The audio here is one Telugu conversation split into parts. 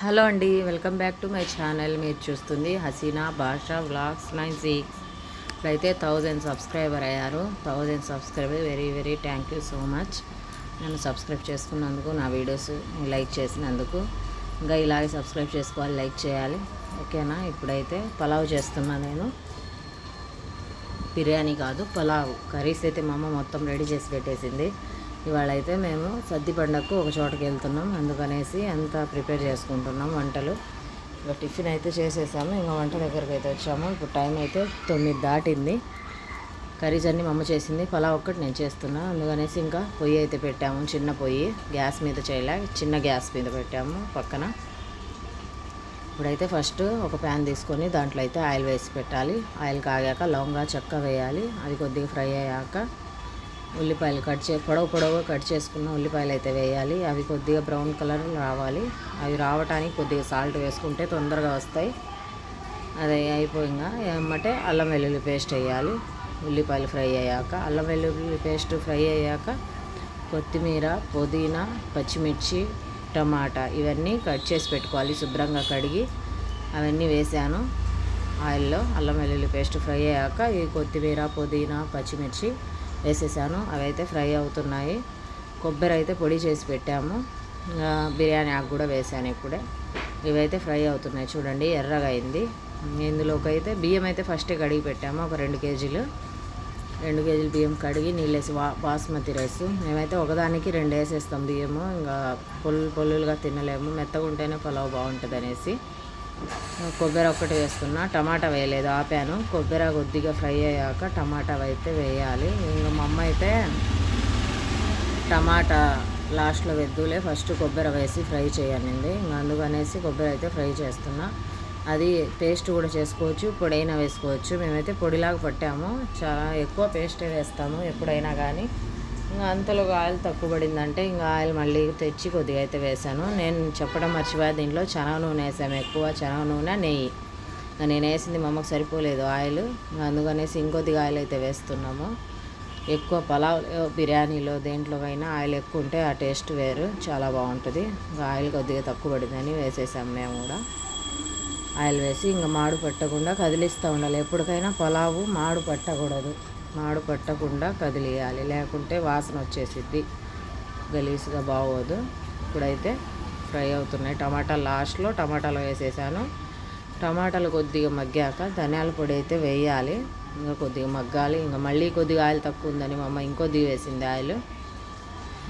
హలో అండి, welcome back to my channel. మీరు చూస్తుంది హసీనా భాషా వ్లాగ్స్ 96. ఇప్పుడైతే 1000 సబ్స్క్రైబర్ అయ్యారు. 1000 subscriber very very thank you so much. నన్ను సబ్స్క్రైబ్ చేసుకున్నందుకు, నా వీడియోస్ లైక్ చేసినందుకు. ఇంకా ఇలాగే సబ్స్క్రైబ్ చేసుకోవాలి, లైక్ చేయాలి, ఓకేనా. ఇప్పుడైతే పలావ్ చేస్తున్నా నేను. బిర్యానీ కాదు, పలావ్. కర్రీస్ అయితే మా అమ్మ మొత్తం రెడీ చేసి పెట్టేసింది. ఇవాళ అయితే మేము సద్ది పండగకు ఒక చోటకి వెళ్తున్నాం, అందుకనేసి అంతా ప్రిపేర్ చేసుకుంటున్నాం వంటలు. ఇంకా టిఫిన్ అయితే చేసేసాము, ఇంకా వంట దగ్గరికి అయితే వచ్చాము. ఇప్పుడు టైం అయితే 9 దాటింది. కర్రీస్ అన్నీ మా అమ్మ చేసింది, పలావ్ ఒక్కటి నేను చేస్తున్నా. అందుకనేసి ఇంకా పొయ్యి అయితే పెట్టాము, చిన్న పొయ్యి. గ్యాస్ మీద చేయలే, చిన్న గ్యాస్ మీద పెట్టాము పక్కన. ఇప్పుడైతే ఫస్ట్ ఒక ప్యాన్ తీసుకొని దాంట్లో అయితే ఆయిల్ వేసి పెట్టాలి. ఆయిల్ కాగాక లవంగా చెక్క వేయాలి. అది కొద్దిగా ఫ్రై అయ్యాక ఉల్లిపాయలు పొడవుగా కట్ చేసుకున్న ఉల్లిపాయలు అయితే వేయాలి. అవి కొద్దిగా బ్రౌన్ కలర్ రావాలి. అవి రావటానికి కొద్దిగా సాల్ట్ వేసుకుంటే తొందరగా వస్తాయి. అది అయిపోయింగా ఏమంటే అల్లం వెల్లుల్లి పేస్ట్ వేయాలి. ఉల్లిపాయలు ఫ్రై అయ్యాక అల్లం వెల్లుల్లి పేస్ట్ ఫ్రై అయ్యాక కొత్తిమీర, పుదీనా, పచ్చిమిర్చి, టమాటా ఇవన్నీ కట్ చేసి పెట్టుకోవాలి. శుభ్రంగా కడిగి అవన్నీ వేసాను ఆయిల్లో. అల్లం వెల్లుల్లి పేస్ట్ ఫ్రై అయ్యాక ఈ కొత్తిమీర, పుదీనా, పచ్చిమిర్చి వేసేసాను. అవి అయితే ఫ్రై అవుతున్నాయి. కొబ్బరి అయితే పొడి చేసి పెట్టాము. బిర్యానీ ఆకు కూడా వేసాను ఇప్పుడే. ఇవైతే ఫ్రై అవుతున్నాయి, చూడండి ఎర్రగా అయింది. ఇందులోకి అయితే బియ్యం అయితే ఫస్టే కడిగి పెట్టాము. ఒక 2 కేజీలు బియ్యం కడిగి నీళ్ళేసి, బాస్మతి రైస్. మేమైతే ఒకదానికి 2 వేసేస్తాం బియ్యము. ఇంకా పొల్లులుగా తినలేము, మెత్తగా ఉంటేనే పలావ్ బాగుంటుంది అనేసి. కొబ్బరి ఒక్కటి వేస్తున్నా, టమాటా వేయలేదు, ఆపాను. కొబ్బరి కొద్దిగా ఫ్రై అయ్యాక టమాటా అయితే వేయాలి. ఇంకా మా అమ్మ అయితే టమాటా లాస్ట్లో వెద్దులే, ఫస్ట్ కొబ్బరి వేసి ఫ్రై చేయనింది. ఇంకా అందుకనేసి కొబ్బరి అయితే ఫ్రై చేస్తున్నా. అది పేస్ట్ కూడా చేసుకోవచ్చు, పొడైనా వేసుకోవచ్చు. మేమైతే పొడిలాగా పట్టాము, చాలా ఎక్కువ పేస్టే వేస్తాము ఎప్పుడైనా కానీ. ఇంకా అంతలో ఆయిల్ తక్కువ పడిందంటే ఇంకా ఆయిల్ మళ్ళీ తెచ్చి కొద్దిగా అయితే వేసాను. నేను చెప్పడం మర్చిపోయా, దీంట్లో శనగ నూనె వేసాము, ఎక్కువ శనగ నూనె, నెయ్యి. నేను వేసింది మా అమ్మకు సరిపోలేదు ఆయిల్, అందుకనేసి ఇంకొద్దిగా ఆయిల్ అయితే వేస్తున్నాము. ఎక్కువ పలావ్, బిర్యానీలో దేంట్లోకైనా ఆయిల్ ఎక్కువ ఉంటే ఆ టేస్ట్ వేరు, చాలా బాగుంటుంది. ఇంకా ఆయిల్ కొద్దిగా తక్కువ పడిందని వేసేసాము మేము కూడా. ఆయిల్ వేసి ఇంకా మాడు పట్టకుండా కదిలిస్తూ ఉండాలి. ఎప్పటికైనా పలావు మాడు పట్టకూడదు, మాడు పట్టకుండా కదిలియాలి, లేకుంటే వాసన వచ్చేసిద్ది, గలీసుగా బాగోదు. ఇప్పుడైతే ఫ్రై అవుతున్నాయి. టమాటాలు లాస్ట్లో టమాటాలు వేసేసాను. టమాటాలు కొద్దిగా మగ్గాక ధనియాల పొడి అయితే వేయాలి. ఇంకా కొద్దిగా మగ్గాలి. ఇంకా మళ్ళీ కొద్దిగా ఆయిల్ తక్కువ ఉందని మా అమ్మ ఇంకొద్దిగా వేసింది ఆయిల్.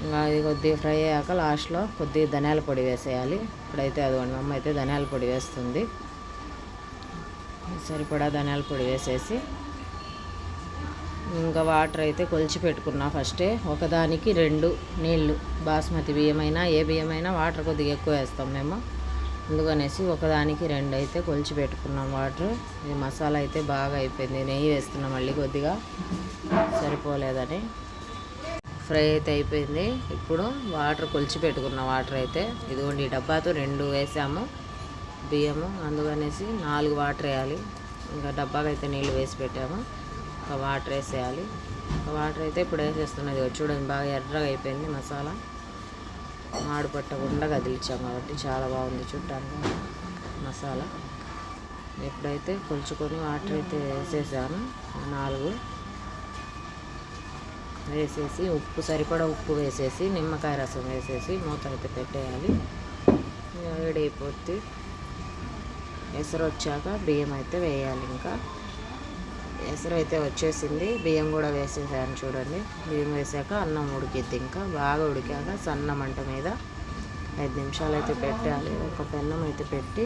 ఇంకా అది కొద్దిగా ఫ్రై అయ్యాక లాస్ట్లో కొద్దిగా ధనియాల పొడి వేసేయాలి. ఇప్పుడైతే అదిగోండి మా అమ్మ అయితే ధనియాల పొడి వేస్తుంది. సరిపడా ధనియాల పొడి వేసేసి ఇంకా వాటర్ అయితే కొలిచి పెట్టుకున్నా ఫస్టే. ఒకదానికి 2 నీళ్ళు. బాస్మతి బియ్యమైనా ఏ బియ్యమైనా వాటర్ కొద్దిగా ఎక్కువ వేస్తాం మేము, అందుకనేసి ఒకదానికి 2 అయితే కొలిచి పెట్టుకున్నాం వాటర్. ఇది మసాలా అయితే బాగా అయిపోయింది. నెయ్యి వేస్తున్నాం మళ్ళీ కొద్దిగా, సరిపోలేదని. ఫ్రై అయితే అయిపోయింది. ఇప్పుడు వాటర్ కొలిచి పెట్టుకున్న వాటర్ అయితే ఇదిగోండి, ఈ డబ్బాతో 2 వేసాము బియ్యము, అందుకనేసి 4 వాటర్ వేయాలి. ఇంకా డబ్బాకి అయితే నీళ్ళు వేసి పెట్టాము. ఒక వాటర్ వేసేయాలి. ఒక వాటర్ అయితే ఇప్పుడు వేసేస్తున్నది, చూడండి బాగా ఎర్రగా అయిపోయింది మసాలా. మాడు పట్టకుండా కదిలించాం కాబట్టి చాలా బాగుంది చూడటానికి మసాలా. ఎప్పుడైతే కొలుచుకొని వాటర్ అయితే వేసేసాను, 4 వేసేసి ఉప్పు సరిపడా ఉప్పు వేసేసి నిమ్మకాయ రసం వేసేసి మూత అయితే పెట్టేయాలి. వేడి అయిపోద్ది. ఎసరు వచ్చాక బియ్యం అయితే వేయాలి. ఇంకా ఎసరు అయితే వచ్చేసింది, బియ్యం కూడా వేసేసాను చూడండి. బియ్యం వేసాక అన్నం ఉడికిద్ది. ఇంకా బాగా ఉడికాక సన్న మంట మీద 5 నిమిషాలు అయితే పెట్టాలి. ఒక పెన్నం అయితే పెట్టి,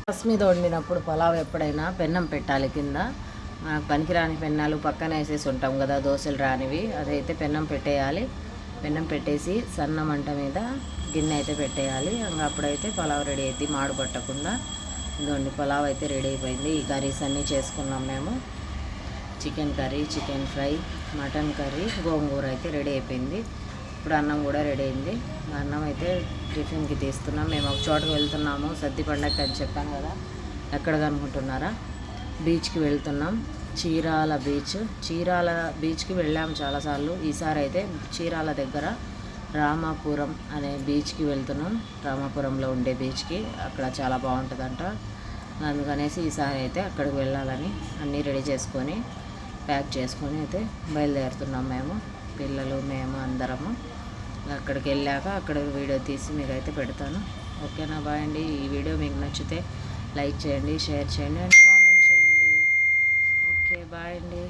గ్యాస్ మీద వండినప్పుడు పలావ్ ఎప్పుడైనా పెన్నం పెట్టాలి కింద. మనకు పనికిరాని పెన్నాలు పక్కన వేసేసి ఉంటాం కదా, దోశలు రానివి, అదైతే పెన్నం పెట్టేయాలి. పెన్నం పెట్టేసి సన్న మంట మీద గిన్నె అయితే పెట్టేయాలి. ఇంకా అప్పుడైతే పలావ్ రెడీ అవుతుంది, మాడు పట్టకుండా. ఇదిగోండి పలావ్ అయితే రెడీ అయిపోయింది. ఈ కర్రీస్ అన్నీ చేసుకున్నాం మేము. Chicken curry, chicken fry, mutton curry, gongura అయితే రెడీ అయిపోయింది. ఇప్పుడు అన్నం కూడా రెడీ అయింది. అన్నం అయితే టిఫిన్కి తీస్తున్నాం. మేము ఒక చోటకి వెళ్తున్నాము, సద్ది పండగకి అని చెప్పాను కదా. ఎక్కడికి అనుకుంటున్నారా? బీచ్కి వెళ్తున్నాం, చీరాల బీచ్. చీరాల బీచ్కి వెళ్ళాము చాలాసార్లు. ఈసారి అయితే చీరాల దగ్గర రామాపురం అనే బీచ్కి వెళ్తున్నాం. రామాపురంలో ఉండే బీచ్కి, అక్కడ చాలా బాగుంటుందంట. అందుకనేసి ఈసారి అయితే అక్కడికి వెళ్ళాలని అన్నీ రెడీ చేసుకొని ప్యాక్ చేసుకొని అయితే బయలుదేరుతున్నాం మేము, పిల్లలు మేము అందరము. అక్కడికి వెళ్ళాక అక్కడ వీడియో తీసి మీకైతే పెడతాను. ఓకేనా? బాయ్ అండి. ఈ వీడియో మీకు నచ్చితే లైక్ చేయండి, షేర్ చేయండి అండ్ కామెంట్ చేయండి. ఓకే, బాయ్ అండి.